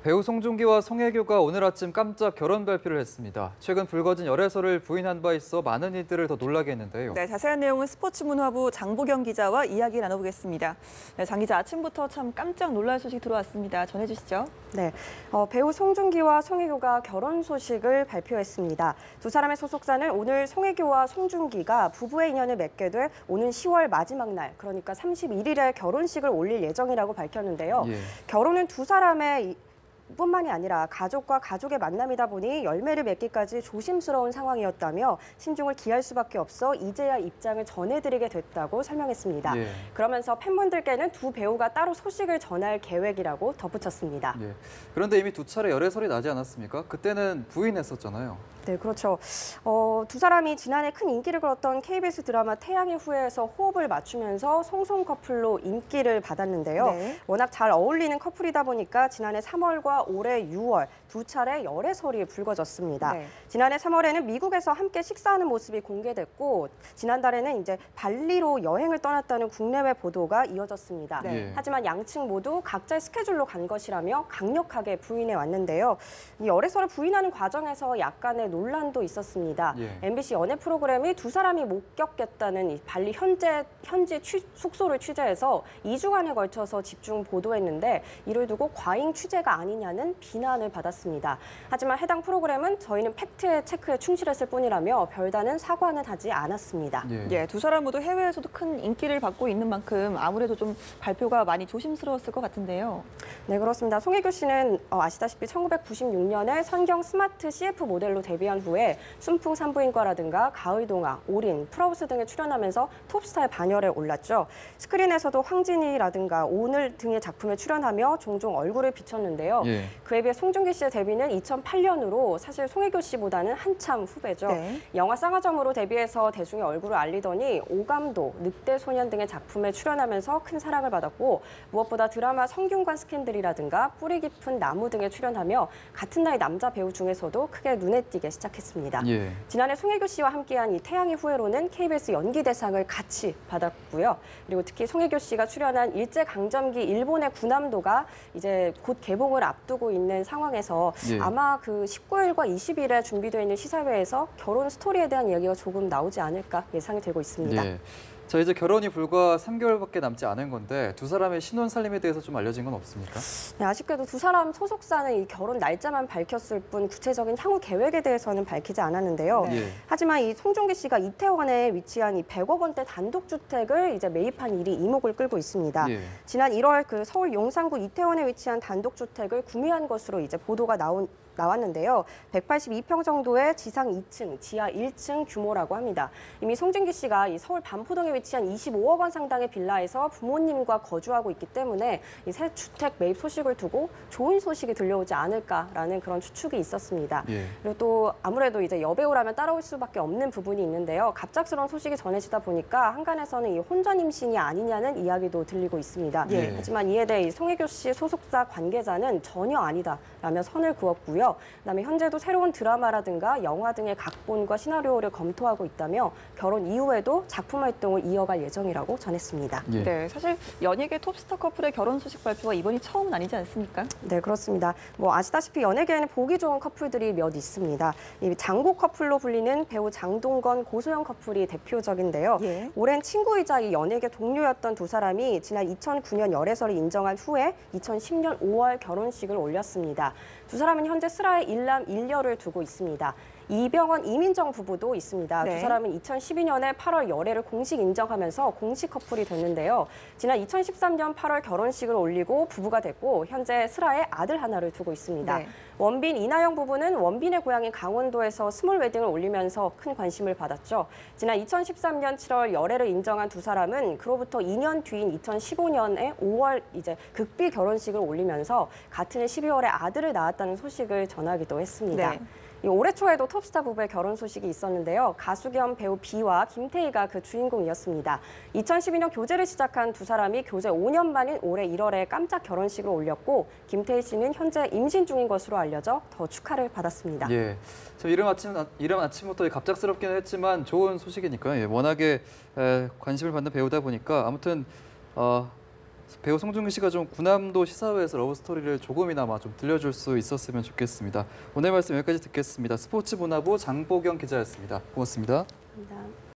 배우 송중기와 송혜교가 오늘 아침 깜짝 결혼 발표를 했습니다. 최근 불거진 열애설을 부인한 바 있어 많은 이들을 더 놀라게 했는데요. 네, 자세한 내용은 스포츠문화부 장보경 기자와 이야기 나눠보겠습니다. 네, 장 기자, 아침부터 참 깜짝 놀랄 소식 들어왔습니다. 전해주시죠. 네, 배우 송중기와 송혜교가 결혼 소식을 발표했습니다. 두 사람의 소속사는 오늘 송혜교와 송중기가 부부의 인연을 맺게 돼 오는 10월 마지막 날, 그러니까 31일에 결혼식을 올릴 예정이라고 밝혔는데요. 결혼은 두 사람의 뿐만이 아니라 가족과 가족의 만남이다 보니 열매를 맺기까지 조심스러운 상황이었다며 신중을 기할 수밖에 없어 이제야 입장을 전해드리게 됐다고 설명했습니다. 그러면서 팬분들께는 두 배우가 따로 소식을 전할 계획이라고 덧붙였습니다. 그런데 이미 두 차례 열애설이 나지 않았습니까? 그때는 부인했었잖아요. 네, 그렇죠. 두 사람이 지난해 큰 인기를 끌었던 KBS 드라마 태양의 후예에서 호흡을 맞추면서 송송 커플로 인기를 받았는데요. 워낙 잘 어울리는 커플이다 보니까 지난해 3월과 올해 6월 두 차례 열애설이 불거졌습니다. 지난해 3월에는 미국에서 함께 식사하는 모습이 공개됐고 지난달에는 이제 발리로 여행을 떠났다는 국내외 보도가 이어졌습니다. 하지만 양측 모두 각자의 스케줄로 간 것이라며 강력하게 부인해 왔는데요. 이 열애설을 부인하는 과정에서 약간의 논란도 있었습니다. MBC 연애 프로그램이 두 사람이 목격했다는 이 발리 현지 숙소를 취재해서 2주간에 걸쳐서 집중 보도했는데 이를 두고 과잉 취재가 아니냐는 비난을 받았습니다. 하지만 해당 프로그램은 저희는 팩트 체크에 충실했을 뿐이라며 별다른 사과는 하지 않았습니다. 두 사람 모두 해외에서도 큰 인기를 받고 있는 만큼 아무래도 좀 발표가 많이 조심스러웠을 것 같은데요. 네, 그렇습니다. 송혜교 씨는 아시다시피 1996년에 선경 스마트 CF 모델로 데뷔한 후에 순풍 산부인과라든가 가을동화, 올인, 프라우스 등에 출연하면서 톱스타의 반열에 올랐죠. 스크린에서도 황진이라든가 오늘 등의 작품에 출연하며 종종 얼굴을 비쳤는데요. 그에 비해 송중기 씨의 데뷔는 2008년으로 사실 송혜교 씨보다는 한참 후배죠. 영화 쌍화점으로 데뷔해서 대중의 얼굴을 알리더니 오감도, 늑대소년 등의 작품에 출연하면서 큰 사랑을 받았고 무엇보다 드라마 성균관 스캔들이라든가 뿌리 깊은 나무 등에 출연하며 같은 나이 남자 배우 중에서도 크게 눈에 띄게 시작했습니다. 지난해 송혜교 씨와 함께한 이 태양의 후예로는 KBS 연기대상을 같이 받았고요. 그리고 특히 송혜교 씨가 출연한 일제강점기 일본의 군함도가 이제 곧 개봉을 앞두고 있는 상황에서 아마 그 19일과 20일에 준비되어 있는 시사회에서 결혼 스토리에 대한 이야기가 조금 나오지 않을까 예상이 되고 있습니다. 자, 이제 결혼이 불과 3개월밖에 남지 않은 건데 두 사람의 신혼 살림에 대해서 좀 알려진 건 없습니까? 네, 아쉽게도 두 사람 소속사는 이 결혼 날짜만 밝혔을 뿐 구체적인 향후 계획에 대해서는 밝히지 않았는데요. 하지만 이 송중기 씨가 이태원에 위치한 이 100억 원대 단독주택을 이제 매입한 일이 이목을 끌고 있습니다. 지난 1월 그 서울 용산구 이태원에 위치한 단독주택을 구매한 것으로 이제 보도가 나왔는데요. 182평 정도의 지상 2층, 지하 1층 규모라고 합니다. 이미 송중기 씨가 이 서울 반포동에 위치한 25억 원 상당의 빌라에서 부모님과 거주하고 있기 때문에 이 새 주택 매입 소식을 두고 좋은 소식이 들려오지 않을까라는 그런 추측이 있었습니다. 그리고 또 아무래도 이제 여배우라면 따라올 수밖에 없는 부분이 있는데요. 갑작스러운 소식이 전해지다 보니까 한간에서는 이 혼전 임신이 아니냐는 이야기도 들리고 있습니다. 하지만 이에 대해 이 송혜교 씨 소속사 관계자는 전혀 아니다라며 선을 그었고요. 그다음에 현재도 새로운 드라마라든가 영화 등의 각본과 시나리오를 검토하고 있다며 결혼 이후에도 작품 활동을 이어갈 예정이라고 전했습니다. 네, 사실 연예계 톱스타 커플의 결혼 소식 발표가 이번이 처음은 아니지 않습니까? 네, 그렇습니다. 아시다시피 연예계에는 보기 좋은 커플들이 몇 있습니다. 이 장고 커플로 불리는 배우 장동건, 고소영 커플이 대표적인데요. 오랜 친구이자 이 연예계 동료였던 두 사람이 지난 2009년 열애설을 인정한 후에 2010년 5월 결혼식을 올렸습니다. 두 사람은 현재 슬하에 일남 일녀를 두고 있습니다. 이병헌, 이민정 부부도 있습니다. 두 사람은 2012년에 8월 열애를 공식 인정하면서 공식 커플이 됐는데요. 지난 2013년 8월 결혼식을 올리고 부부가 됐고 현재 슬하에 아들 하나를 두고 있습니다. 원빈, 이나영 부부는 원빈의 고향인 강원도에서 스몰 웨딩을 올리면서 큰 관심을 받았죠. 지난 2013년 7월 열애를 인정한 두 사람은 그로부터 2년 뒤인 2015년에 5월 이제 극비 결혼식을 올리면서 같은 해 12월에 아들을 낳았다는 소식을 전하기도 했습니다. 올해 초에도 톱스타 부부의 결혼 소식이 있었는데요. 가수 겸 배우 비와 김태희가 그 주인공이었습니다. 2012년 교제를 시작한 두 사람이 교제 5년 만인 올해 1월에 깜짝 결혼식을 올렸고 김태희 씨는 현재 임신 중인 것으로 알려져 더 축하를 받았습니다. 저 이른 아침부터 갑작스럽기는 했지만 좋은 소식이니까 워낙에 관심을 받는 배우다 보니까 아무튼 배우 송중기 씨가 좀 구남도 시사회에서 러브 스토리를 조금이나마 좀 들려줄 수 있었으면 좋겠습니다. 오늘 말씀 여기까지 듣겠습니다. 스포츠문화부 장보경 기자였습니다. 고맙습니다. 감사합니다.